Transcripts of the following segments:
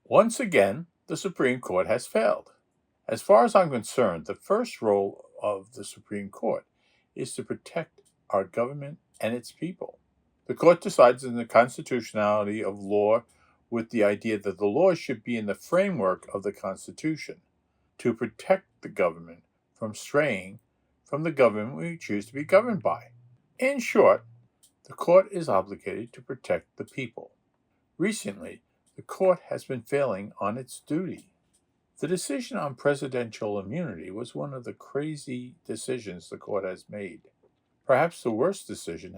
Once again, the Supreme Court has failed. As far as I'm concerned, the first role of the Supreme Court is to protect our government and its people. The court decides on the constitutionality of law with the idea that the law should be in the framework of the Constitution to protect the government from straying from the government we choose to be governed by. In short, the court is obligated to protect the people. Recently, the court has been failing on its duty. The decision on presidential immunity was one of the crazy decisions the court has made. Perhaps the worst decision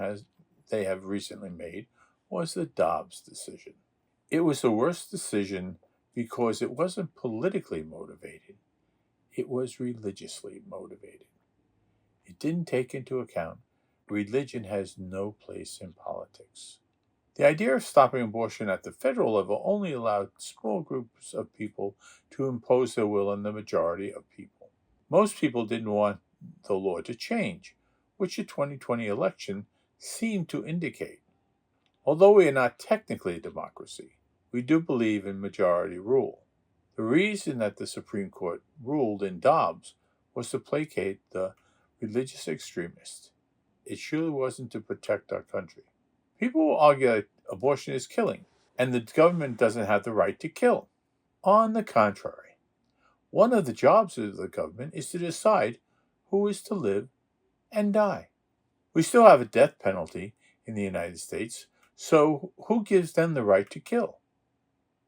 they have recently made was the Dobbs decision. It was the worst decision because it wasn't politically motivated. It was religiously motivated. It didn't take into account religion has no place in politics. The idea of stopping abortion at the federal level only allowed small groups of people to impose their will on the majority of people. Most people didn't want the law to change, which the 2020 election seemed to indicate. Although we are not technically a democracy, we do believe in majority rule. The reason that the Supreme Court ruled in Dobbs was to placate the religious extremists. It surely wasn't to protect our country. People will argue that abortion is killing, and the government doesn't have the right to kill. On the contrary, one of the jobs of the government is to decide who is to live and die. We still have a death penalty in the United States, so who gives them the right to kill?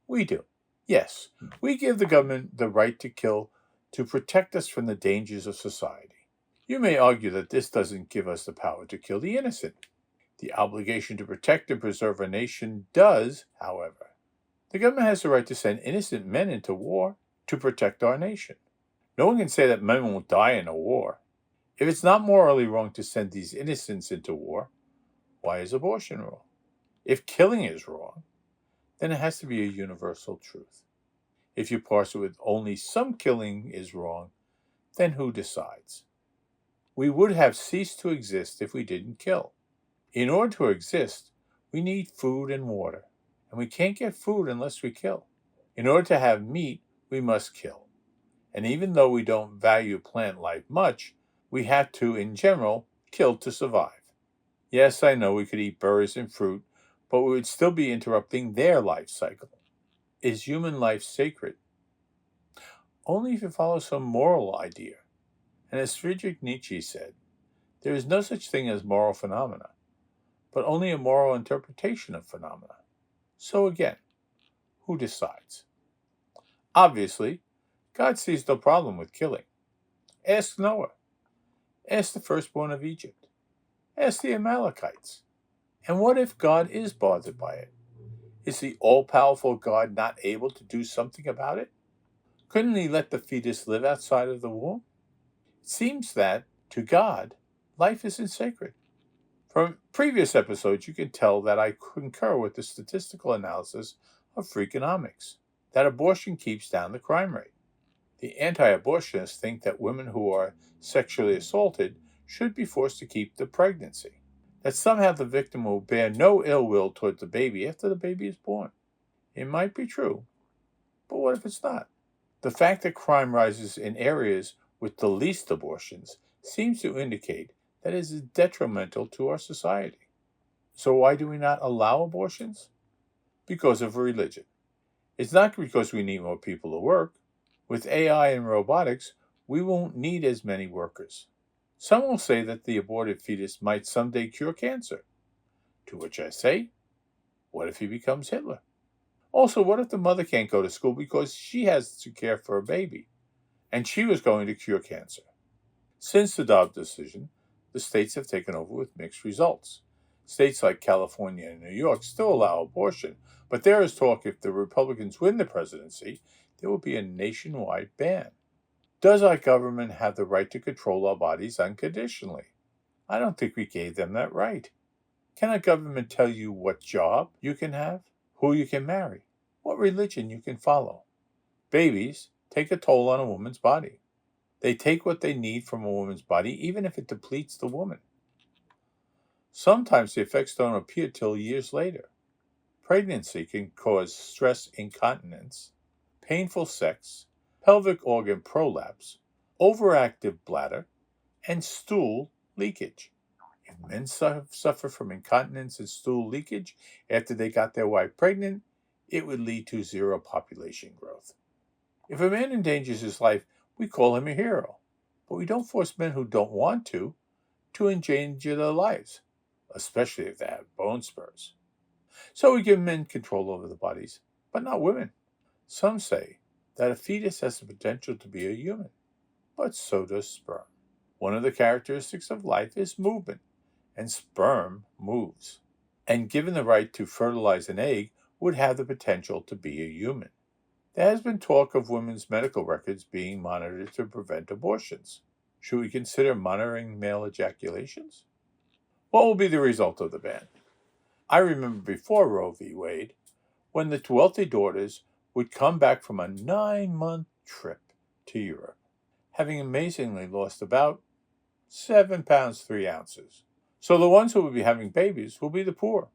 We do. Yes, we give the government the right to kill to protect us from the dangers of society. You may argue that this doesn't give us the power to kill the innocent. The obligation to protect and preserve our nation does, however. The government has the right to send innocent men into war to protect our nation. No one can say that men won't die in a war. If it's not morally wrong to send these innocents into war, why is abortion wrong? If killing is wrong, then it has to be a universal truth. If you parse it with only some killing is wrong, then who decides? We would have ceased to exist if we didn't kill. In order to exist, we need food and water, and we can't get food unless we kill. In order to have meat, we must kill. And even though we don't value plant life much, we have to, in general, kill to survive. Yes, I know we could eat berries and fruit, but we would still be interrupting their life cycle. Is human life sacred? Only if you follow some moral idea. And as Friedrich Nietzsche said, there is no such thing as moral phenomena, but only a moral interpretation of phenomena. So again, who decides? Obviously, God sees no problem with killing. Ask Noah. Ask the firstborn of Egypt. Ask the Amalekites. And what if God is bothered by it? Is the all-powerful God not able to do something about it? Couldn't he let the fetus live outside of the womb? It seems that, to God, life isn't sacred. From previous episodes, you can tell that I concur with the statistical analysis of Freakonomics, that abortion keeps down the crime rate. The anti-abortionists think that women who are sexually assaulted should be forced to keep the pregnancy, that somehow the victim will bear no ill will toward the baby after the baby is born. It might be true, but what if it's not? The fact that crime rises in areas with the least abortions seems to indicate that it is detrimental to our society. So why do we not allow abortions? Because of religion. It's not because we need more people to work. With AI and robotics, we won't need as many workers. Some will say that the aborted fetus might someday cure cancer. To which I say, what if he becomes Hitler? Also, what if the mother can't go to school because she has to care for a baby, and she was going to cure cancer? Since the Dobbs decision, the states have taken over with mixed results. States like California and New York still allow abortion, but there is talk if the Republicans win the presidency, there will be a nationwide ban. Does our government have the right to control our bodies unconditionally? I don't think we gave them that right. Can our government tell you what job you can have, who you can marry, what religion you can follow? Babies take a toll on a woman's body. They take what they need from a woman's body, even if it depletes the woman. Sometimes the effects don't appear till years later. Pregnancy can cause stress incontinence, painful sex, pelvic organ prolapse, overactive bladder, and stool leakage. If men suffer from incontinence and stool leakage after they got their wife pregnant, it would lead to zero population growth. If a man endangers his life, we call him a hero, but we don't force men who don't want to endanger their lives, especially if they have bone spurs. So we give men control over their bodies, but not women. Some say that a fetus has the potential to be a human, but so does sperm. One of the characteristics of life is movement, and sperm moves, and given the right to fertilize an egg, would have the potential to be a human. There has been talk of women's medical records being monitored to prevent abortions. Should we consider monitoring male ejaculations? What will be the result of the ban? I remember before Roe v. Wade, when the wealthy daughters would come back from a 9-month trip to Europe, having amazingly lost about 7 pounds 3 ounces. So the ones who will be having babies will be the poor,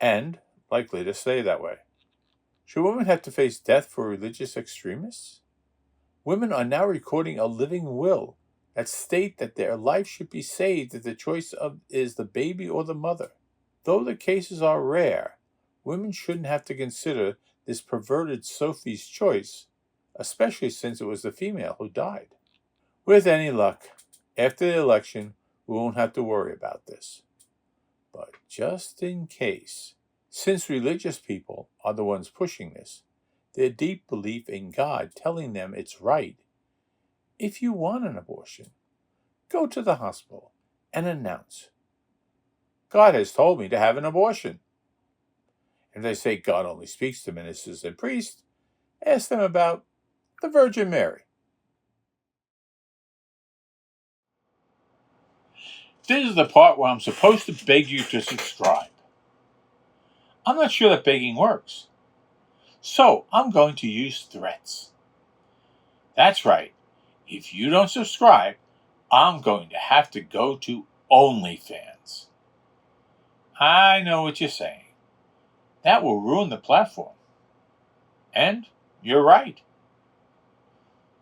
and likely to stay that way. Should women have to face death for religious extremists? Women are now recording a living will that state that their life should be saved if the choice is the baby or the mother. Though the cases are rare, women shouldn't have to consider this perverted Sophie's choice, especially since it was the female who died. With any luck, after the election, we won't have to worry about this. But just in case, since religious people are the ones pushing this, their deep belief in God telling them it's right, if you want an abortion, go to the hospital and announce, God has told me to have an abortion. If they say God only speaks to ministers and priests, ask them about the Virgin Mary. This is the part where I'm supposed to beg you to subscribe. I'm not sure that begging works, so I'm going to use threats. That's right. If you don't subscribe, I'm going to have to go to OnlyFans. I know what you're saying. That will ruin the platform. And you're right.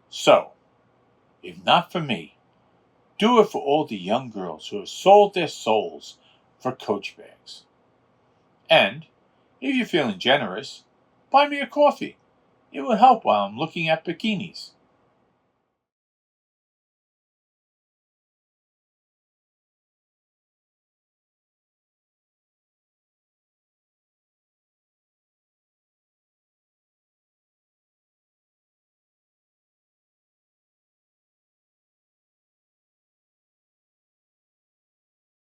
So, if not for me, do it for all the young girls who have sold their souls for Coach bags. And, if you're feeling generous, buy me a coffee. It will help while I'm looking at bikinis.